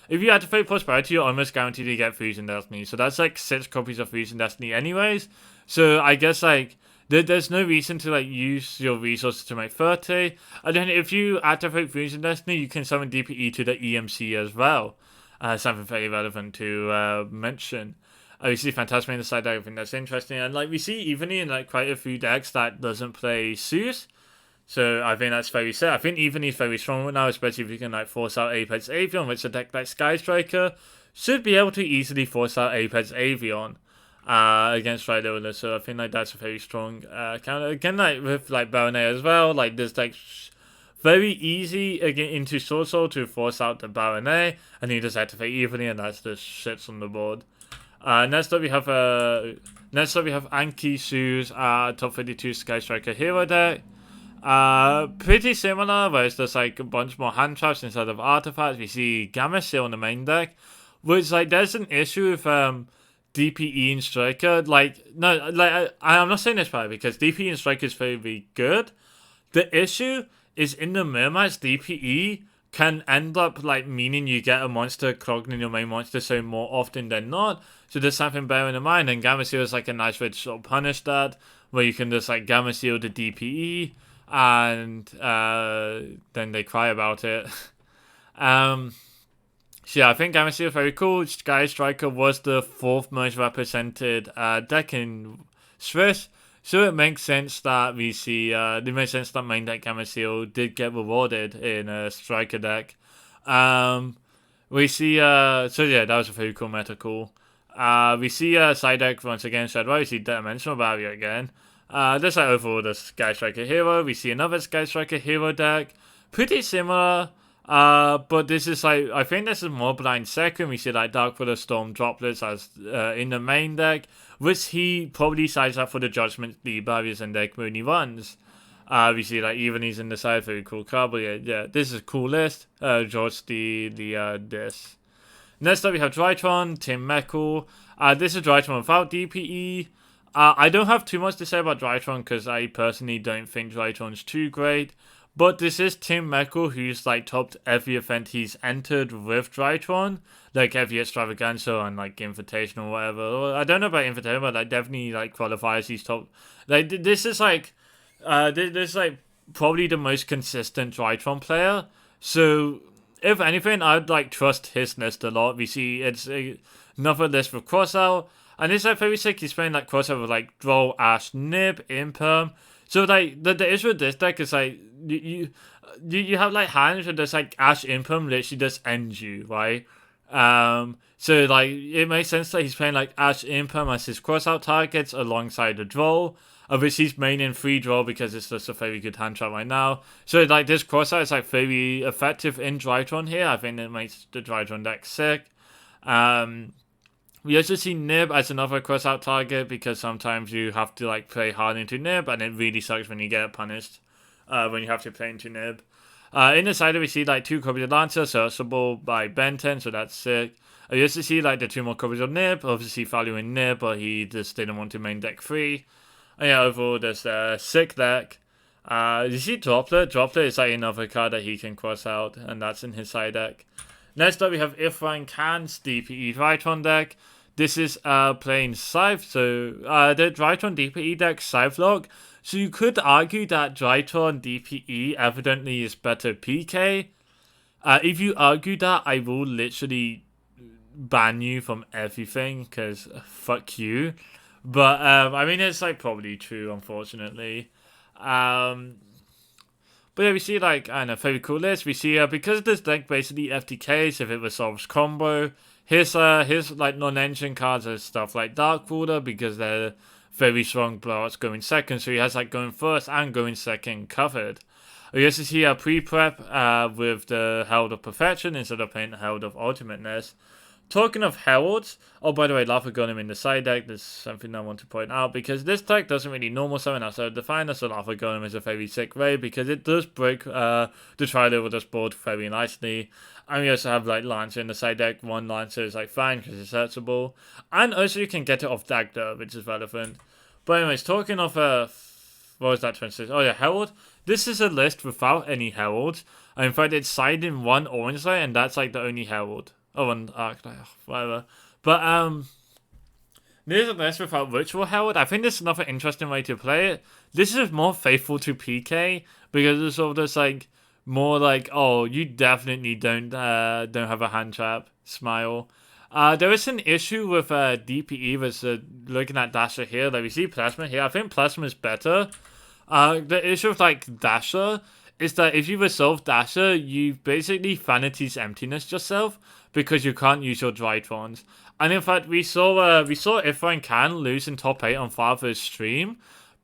Speaker 1: if you activate Prosperity, you're almost guaranteed to get Fusion Destiny. So that's like 6 copies of Fusion Destiny anyways. So I guess like there's no reason to like use your resources to make 30. And then if you activate Fusion Destiny, you can summon DPE to the EMC as well. Something very relevant to mention. We see Phantasma in the side deck. I think that's interesting. And like we see Evenly in like quite a few decks that doesn't play Zeus. So I think that's very sad. I think Evenly is very strong right now, especially if you can like force out Apex Avion, which a deck like Sky Striker should be able to easily force out Apex Avion against Tri-Lyrilusc. So I think like that's a very strong counter. Again, like with like Baronet as well, like there's like very easy again into Swordsoul to force out the Baronet, and you just activate Evenly, and that's just shits on the board. Next up we have Anki Su's top 32 Sky Striker hero deck. Pretty similar, but it's just like a bunch more hand traps instead of artifacts. We see Gamma Seal on the main deck, which like there's an issue with DPE and Striker. Like no, like I'm not saying this part because DPE and Striker is very, very good. The issue is in the Mermaids DPE can end up like meaning you get a monster clogged in your main monster, so more often than not. So there's something bearing in mind, and Gamma Seal is like a nice way to sort of punish that, where you can just like Gamma Seal the DPE, and then they cry about it. So yeah, I think Gamma Seal is very cool. Sky Striker was the 4th most represented deck in Swiss. So it makes sense that we see, it makes sense that main deck Gamma Seal did get rewarded in a Striker deck. We see, so yeah, that was a very cool meta call. We see side deck once again, we see Dimensional Barrier again. This like overall the Sky Striker hero. We see another Sky Striker hero deck. Pretty similar, but this is like, I think this is more blind second. We see like Dark Brother Storm droplets as in the main deck, which he probably sides up for the Judgment, the barriers and deck when he runs. We see like Evenly's in the side, very cool card, but yeah, this is a cool list. George this. Next up we have Drytron, Tim Meckle. This is Drytron without DPE. I don't have too much to say about Drytron because I personally don't think Drytron's too great. But this is Tim Meckle, who's like topped every event he's entered with Drytron. Like every Extravaganza and like Invitational or whatever. I don't know about Invitational, but like definitely like qualifies he's top. Like this is like this is like probably the most consistent Drytron player. So if anything, I'd like trust his list a lot. We see it's another list with Crossout, and it's like very sick. He's playing like Crossout with like Droll, Ash, Nib, Imperm. So like the issue with this deck is like you have like hands where there's like Ash Imperm literally just ends you, right? So like it makes sense that he's playing like Ash Imperm as his Crossout targets alongside the Droll. Obviously he's maining free draw because it's just a very good hand trap right now. So like this Crossout is like very effective in Drytron here. I think it makes the Drytron deck sick. We also see Nib as another cross-out target because sometimes you have to like play hard into Nib, and it really sucks when you get punished when you have to play into Nib. In the side we see like 2 copies of Lancer, searchable by Benton, so that's sick. You also see like the 2 more copies of Nib, obviously valuing Nib, but he just didn't want to main deck 3. And yeah, overall there's a sick deck. You see Droplet. Droplet is like another card that he can cross out, and that's in his side deck. Next up, we have Ifran Khan's DPE Drytron deck. This is playing Scythe, so the Drytron DPE deck Scythe log. So you could argue that Drytron DPE evidently is better PK. If you argue that, I will literally ban you from everything, because fuck you. But I mean, it's like probably true, unfortunately. But yeah, we see like, I don't know, very cool list. We see because this deck basically FTKs if it resolves combo. His like non-engine cards are stuff like Dark Ruler because they're very strong blowouts going second. So he has like going first and going second covered. We also see a pre-prep with the Herald of Perfection instead of playing Herald of Ultimateness. Talking of Heralds, oh, by the way, Lava Golem in the side deck, there's something I want to point out, because this deck doesn't really normal summon outside of Definer, so Lava Golem is a very sick raid, because it does break the Tri-Brigade board very nicely. And we also have, like, Lancer in the side deck. 1 Lancer is, like, fine, because it's searchable. And also you can get it off Dagda, which is relevant. But anyways, talking of, what was that translation? Oh yeah, Herald. This is a list without any Heralds. And in fact, it's side in 1 Orange Light, and that's, like, the only Herald. Oh, and Arc, whatever. But, this is a list without Ritual Herald. I think this is another interesting way to play it. This is more faithful to PK, because it's sort of just, like, more like, oh, you definitely don't have a hand trap. Smile. There is an issue with DPE with looking at Dasher here. Like, we see Plasma here. I think Plasma is better. The issue with, like, Dasher is that if you resolve Dasher, you basically Vanity's Emptiness yourself, because you can't use your Drytrons. And in fact, we saw Ifran Khan lose in top 8 on Father's stream,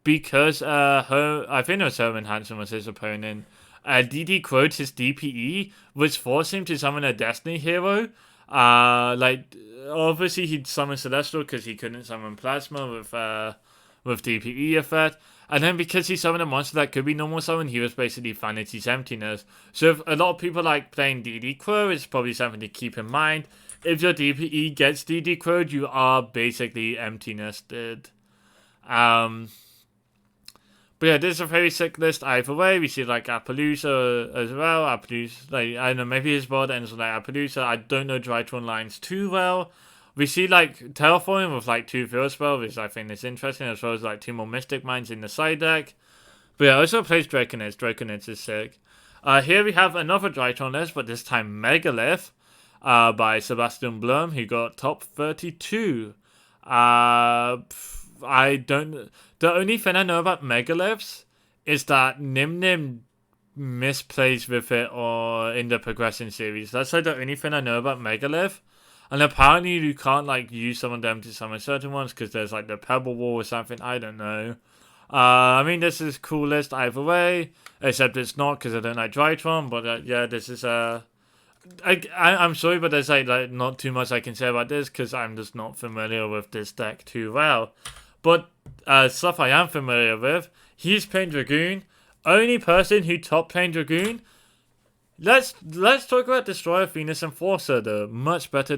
Speaker 1: because I think it was Herman Hansen was his opponent. DD quote his DPE, which forced him to summon a Destiny hero. Like, obviously he'd summon Celestial because he couldn't summon Plasma with DPE effect. And then because he summoned a monster that could be normal summon, he was basically Vanity's Emptiness. So if a lot of people like playing DD Crow, it's probably something to keep in mind. If your DPE gets DD Crowed, you are basically Emptiness, dude. But yeah, this is a very sick list either way. We see like Appaloosa as well. Appaloosa, like, I don't know, maybe his board ends with like Appaloosa. I don't know Drytron lines too well. We see like Terraforming with like 2 Field Spell, which I think is interesting, as well as like 2 more Mystic Mines in the side deck. But yeah, also plays Draconets. Draconets is sick. Here we have another Drytron list, but this time Megalith by Sebastian Blum, who got top 32. The only thing I know about Megaliths is that Nim Nim misplays with it or in the progression series. That's like the only thing I know about Megalith. And apparently you can't like use some of them to summon certain ones because there's like the Pebble Wall or something. I don't know. I mean, this is cool list either way, except it's not because I don't like Drytron. But yeah, this is I'm sorry, but there's like not too much I can say about this because I'm just not familiar with this deck too well. But stuff I am familiar with, he's playing Dragoon. Only person who top playing Dragoon. Let's talk about Destroyer Venus Enforcer, the much better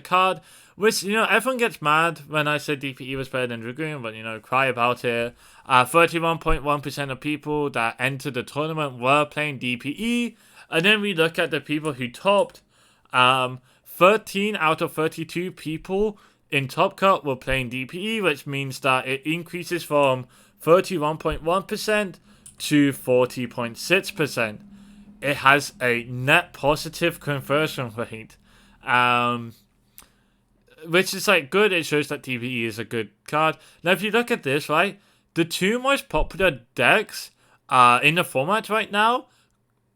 Speaker 1: card. Which, you know, everyone gets mad when I said DPE was better than Dragoon, but, you know, cry about it. 31.1% of people that entered the tournament were playing DPE. And then we look at the people who topped. 13 out of 32 people in Top Cut were playing DPE, which means that it increases from 31.1% to 40.6%. It has a net positive conversion rate, which is like good. It shows that DPE is a good card. Now, if you look at this, right, the 2 most popular decks in the format right now,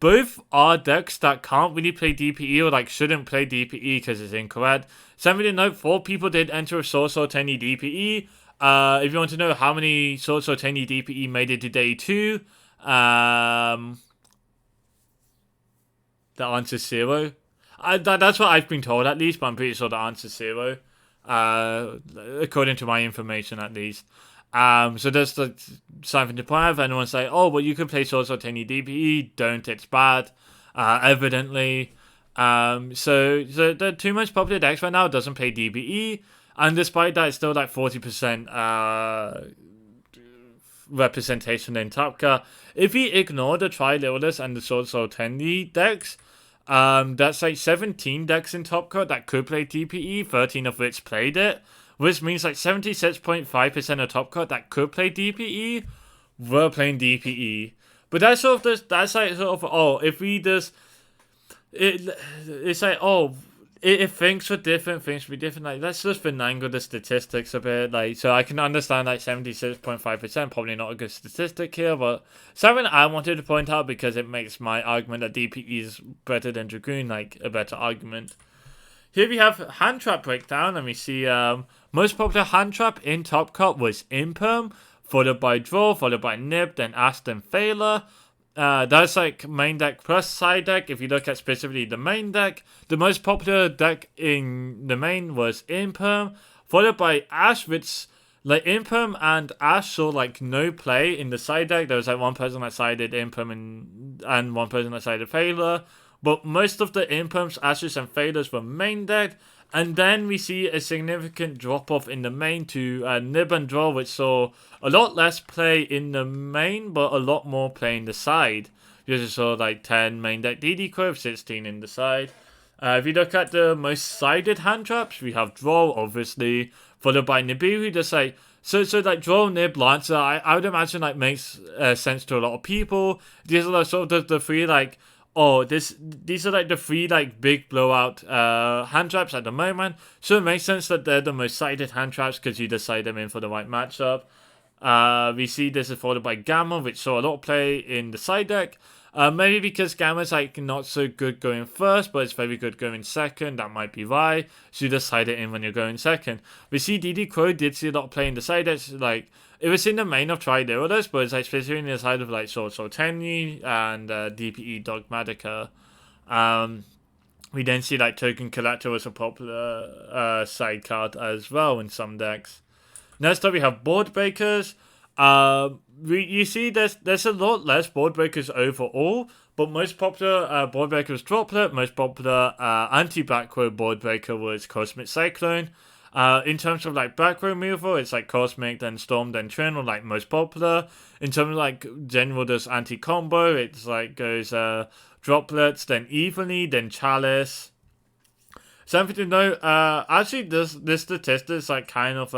Speaker 1: both are decks that can't really play DPE or like shouldn't play DPE because it's incorrect. Something to note: 4 people did enter a Swordsoul Tenyi DPE. If you want to know how many Swordsoul Tenyi DPE made it to day 2, the answer's 0. That's what I've been told at least, but I'm pretty sure the answer's 0. according to my information at least. So there's something to point out. If anyone's like, oh, well, you can play Swordsoul Tenyi DPE, don't, it's bad. Evidently. So the two most popular decks right now doesn't play DPE, and despite that, it's still like 40% representation in Tapka. If we ignore the Lyrilusc and the Swordsoul Tenyi decks, that's like 17 decks in Tapka that could play DPE, 13 of which played it, which means like 76.5% of Tapka that could play DPE were playing DPE. But that's sort of that's like sort of, oh, if we just it's like, oh, if things were different, things would be different. Like, let's just finagle the statistics a bit. Like, so I can understand like 76.5%, probably not a good statistic here, but something I wanted to point out because it makes my argument that DPE is better than Dragoon like a better argument. Here we have hand trap breakdown, and we see most popular hand trap in Top Cut was Imperm, followed by Draw, followed by Nib, then Ash, then Failure. That's like main deck plus side deck. If you look at specifically the main deck, the most popular deck in the main was Imperm, followed by Ash, which like Imperm and Ash saw like no play in the side deck. There was like one person that sided Imperm and one person that sided Failure, but most of the Imperms, Ashes, and Failures were main deck. And then we see a significant drop-off in the main to Nib and Draw, which saw a lot less play in the main, but a lot more play in the side. You just saw like 10 main deck DD curve, 16 in the side. If you look at the most sided hand traps, we have Draw, obviously, followed by Nibiru, just like, so like Draw, Nib, Lancer, I would imagine like makes sense to a lot of people. These are like, sort of the three like, oh, these are like the three like big blowout hand traps at the moment. So it makes sense that they're the most sided hand traps because you decide them in for the right matchup. We see this is followed by Gamma, which saw a lot of play in the side deck. Maybe because Gamma's like not so good going first, but it's very good going second. That might be why. So you decide it in when you're going second. We see DD Crow did see a lot of play in the side decks. Like, it was in the main of Tri-Lyrilusc, but it's like specifically in the side of like Swordsoul Tenyi and DPE Dogmatika. We then see like Token Collector was a popular side card as well in some decks. Next up we have Board Breakers. You see there's a lot less Board Breakers overall, but most popular Board Breaker was Droplet, most popular anti-back row Board Breaker was Cosmic Cyclone. In terms of like back row removal, it's like Cosmic, then Storm, then Trinal, like most popular. In terms of like general does anti-combo, it's like goes Droplets, then Evenly, then Chalice. Something to note, actually this statistic is like kind of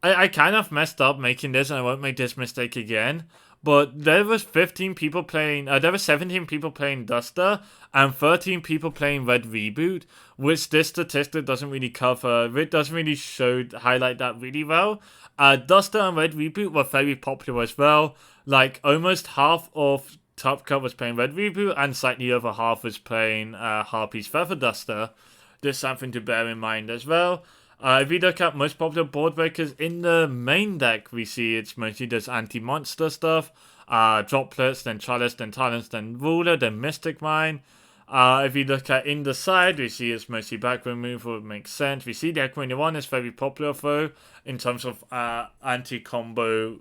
Speaker 1: I kind of messed up making this, and I won't make this mistake again. But there was 15 people playing, there were 17 people playing Duster, and 13 people playing Red Reboot, which this statistic doesn't really cover. It doesn't really highlight that really well. Duster and Red Reboot were very popular as well. Like, almost half of Top Cut was playing Red Reboot, and slightly over half was playing Harpy's Feather Duster. There's something to bear in mind as well. If we look at most popular board breakers in the main deck, we see it's mostly just anti-monster stuff. Droplets, then Chalice, then Talents, then Ruler, then Mystic Mine. If you look at in the side, we see it's mostly back removal, it makes sense. We see the Echo 1 is very popular though, in terms of anti-combo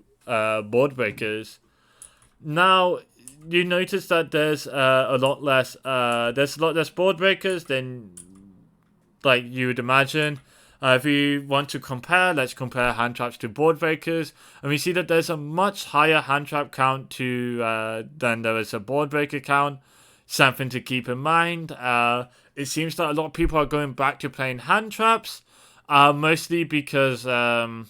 Speaker 1: board breakers. Now, you notice that there's a lot less board breakers than like you would imagine. If you want to compare, let's compare hand traps to board breakers, and we see that there's a much higher hand trap count than there is a board breaker count. Something to keep in mind. It seems that a lot of people are going back to playing hand traps, mostly because like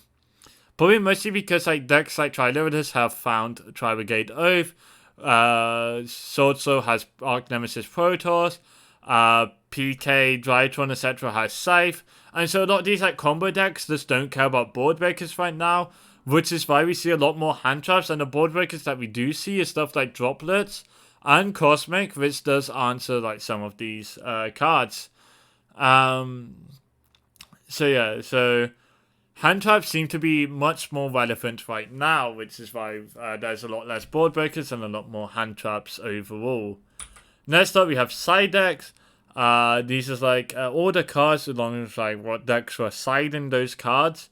Speaker 1: decks like Tri-Lyrilusc have found Tri-Brigade Oath. Swordsoul has Arch Nemesis Protoss. PK, Drytron, etc. has Scythe. And so a lot of these like combo decks just don't care about board breakers right now, which is why we see a lot more hand traps, and the board breakers that we do see is stuff like Droplets and Cosmic, which does answer like some of these cards. So hand traps seem to be much more relevant right now, which is why there's a lot less board breakers and a lot more hand traps overall. Next up we have side decks. These is like all the cards along with like what decks were siding those cards.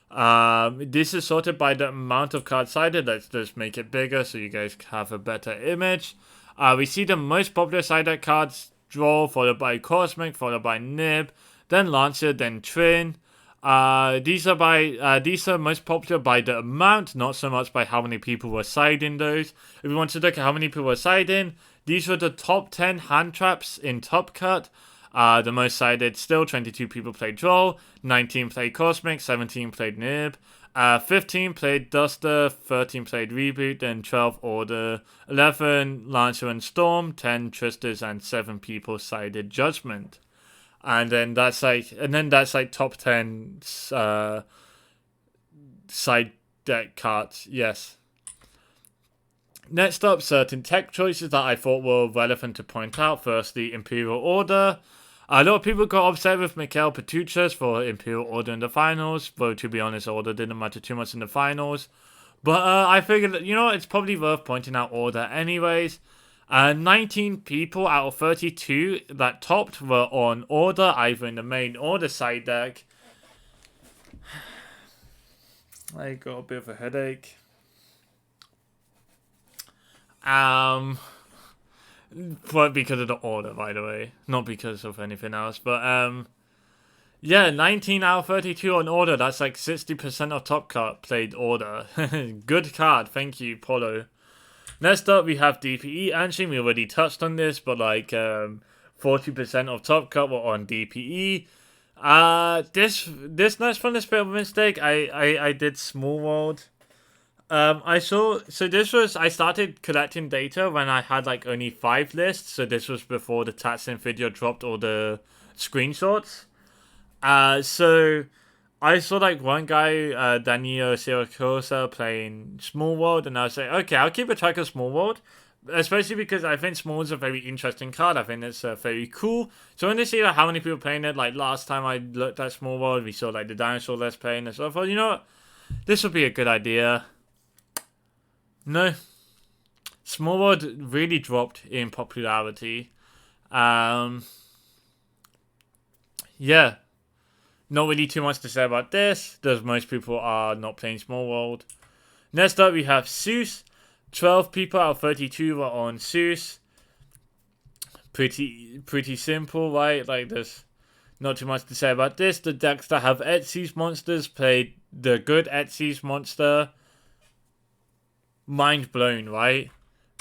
Speaker 1: This is sorted by the amount of cards sided. Let's just make it bigger so you guys have a better image. We see the most popular sided cards draw, followed by Cosmic, followed by Nib, then Lancer, then Trin. These are most popular by the amount, not so much by how many people were siding those. If we want to look at how many people were siding, these were the top 10 hand traps in Top Cut. The most sided still, 22 people played Draw, 19 played Cosmic, 17 played Nib, 15 played Duster, 13 played Reboot, then 12 Order, 11 Lancer and Storm, 10 Tristers, and 7 people sided Judgment. And then that's like top 10 side deck cards. Yes. Next up, certain tech choices that I thought were relevant to point out. Firstly, Imperial Order. A lot of people got upset with Mikhail Petruchas for Imperial Order in the finals, though to be honest, Order didn't matter too much in the finals. But I figured that, it's probably worth pointing out Order anyways. 19 people out of 32 that topped were on Order, either in the main or the side deck. I got a bit of a headache. But because of the Order, by the way, not because of anything else. But yeah, 19 out of 32 on Order. That's like 60% of Top Cut played Order. Good card, thank you, Polo. Next up, we have DPE answering. We already touched on this, but like 40% of Top Cut were on DPE. This next one is a bit of a mistake. I did Small World. I started collecting data when I had like only 5 lists. So this was before the TECHS video dropped all the screenshots. So I saw like one guy, Danilo Siracosa, playing Small World, and I was like, okay, I'll keep a track of Small World, especially because I think Small World's a very interesting card. I think it's very cool. So I want to see like, how many people playing it. Like last time I looked at Small World, we saw like the Dinosaur Let's playing it. So I thought, you know what, this would be a good idea. No, Small World really dropped in popularity. Yeah. Not really too much to say about this, as most people are not playing Small World. Next up, we have Zeus. 12 people out of 32 were on Zeus. Pretty simple, right? Like, there's not too much to say about this. The decks that have Etsy's monsters played the good Etsy's monster. Mind blown, right?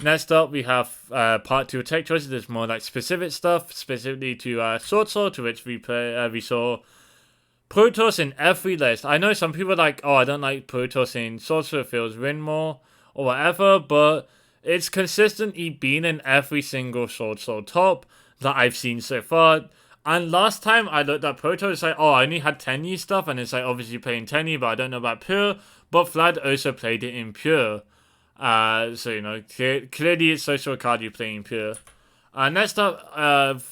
Speaker 1: Next up, we have part 2 of tech choices. There's more like specific stuff, specifically to Swordsoul, to which we saw Protoss in every list. I know some people are like, oh, I don't like Protoss in Swordsoul, it feels win more, or whatever, but it's consistently been in every single Swordsoul top that I've seen so far. And last time I looked at Protoss, it's like, oh, I only had Tenyi stuff, and it's like, obviously playing Tenyi, but I don't know about Pure, but Vlad also played it in Pure. So, clearly it's also a card you play in Pure. Next up,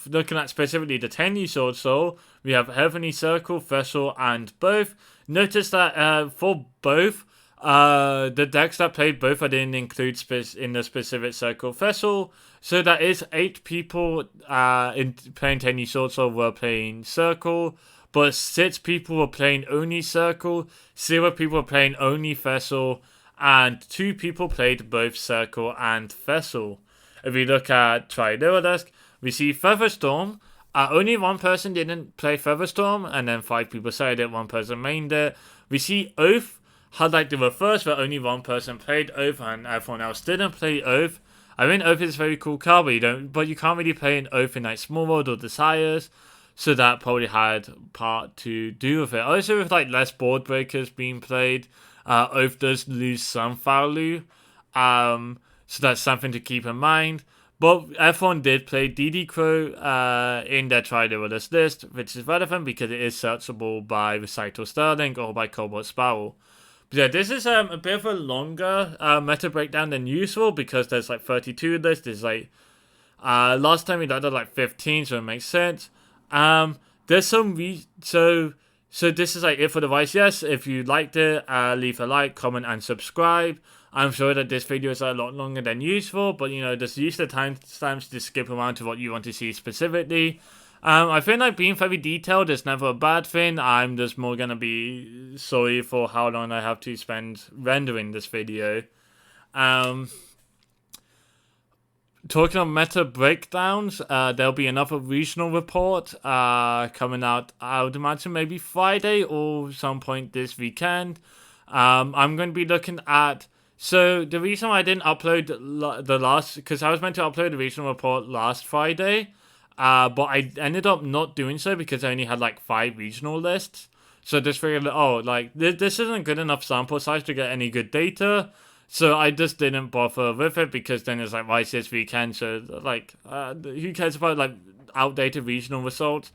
Speaker 1: looking at specifically the Tenyi Swordsoul, we have Heavenly Circle, Vessel, and both. Notice that for both, the decks that played both I didn't include in the specific Circle Vessel. So that is 8 people in playing Tenyi Swordsoul were playing Circle, but 6 people were playing only Circle, 0 people were playing only Vessel, and 2 people played both Circle and Vessel. If we look at Tri-Lyrilusc, we see Featherstorm. Only 1 person didn't play Featherstorm, and then 5 people said it, 1 person mained it. We see Oath had like the reverse, where only 1 person played Oath, and everyone else didn't play Oath. I mean, Oath is a very cool card, but you can't really play an Oath in like Small World or Desires, so that probably had part to do with it. Also, with like less board breakers being played, Oath does lose some value. So that's something to keep in mind. But everyone did play DD Crow in their Tri-Lyrilusc list, which is relevant because it is searchable by Recital Sterling or by Cobalt Sparrow. But yeah, this is a bit of a longer meta breakdown than usual because there's like 32 lists. There's like last time we did like 15, so it makes sense. There's some so this is like it for the YCS. If you liked it, leave a like, comment, and subscribe. I'm sure that this video is a lot longer than useful, but you know, just use the timestamps to skip around to what you want to see specifically. I feel like being very detailed is never a bad thing. I'm just more gonna be sorry for how long I have to spend rendering this video. Talking of meta breakdowns, there'll be another regional report coming out, I would imagine maybe Friday or some point this weekend. I'm going to be looking at... So the reason why I didn't upload the last... Because I was meant to upload the regional report last Friday, but I ended up not doing so because I only had like 5 regional lists. So just figured, oh, like, this isn't good enough sample size to get any good data. So I just didn't bother with it because then it's like YCS weekend, so like who cares about like outdated regional results?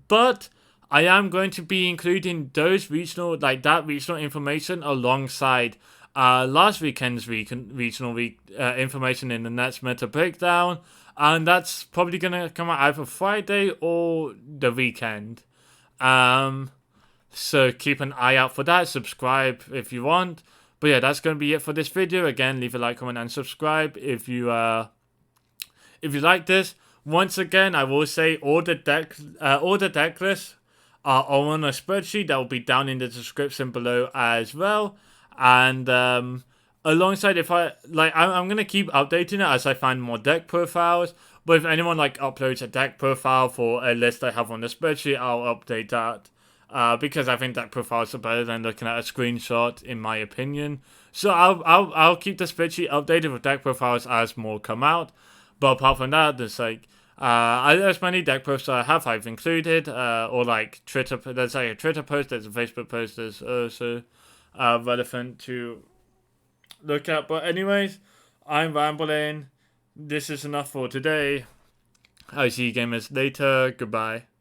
Speaker 1: But I am going to be including those regional, like that regional information alongside last weekend's regional information in the next meta breakdown, and that's probably gonna come out either Friday or the weekend. So keep an eye out for that. Subscribe if you want. But yeah, that's going to be it for this video. Again, leave a like, comment, and subscribe if you like this. Once again, I will say all the deck lists are on a spreadsheet that will be down in the description below as well. And alongside, if I'm gonna keep updating it as I find more deck profiles. But if anyone like uploads a deck profile for a list I have on the spreadsheet, I'll update that. Because I think that profiles are better than looking at a screenshot, in my opinion. So I'll keep the spreadsheet updated with deck profiles as more come out. But apart from that, there's like there's many deck posts I have I've included, or like Twitter. There's like a Twitter post, there's a Facebook post, there's also relevant to look at. But anyways, I'm rambling. This is enough for today. I'll see you gamers later. Goodbye.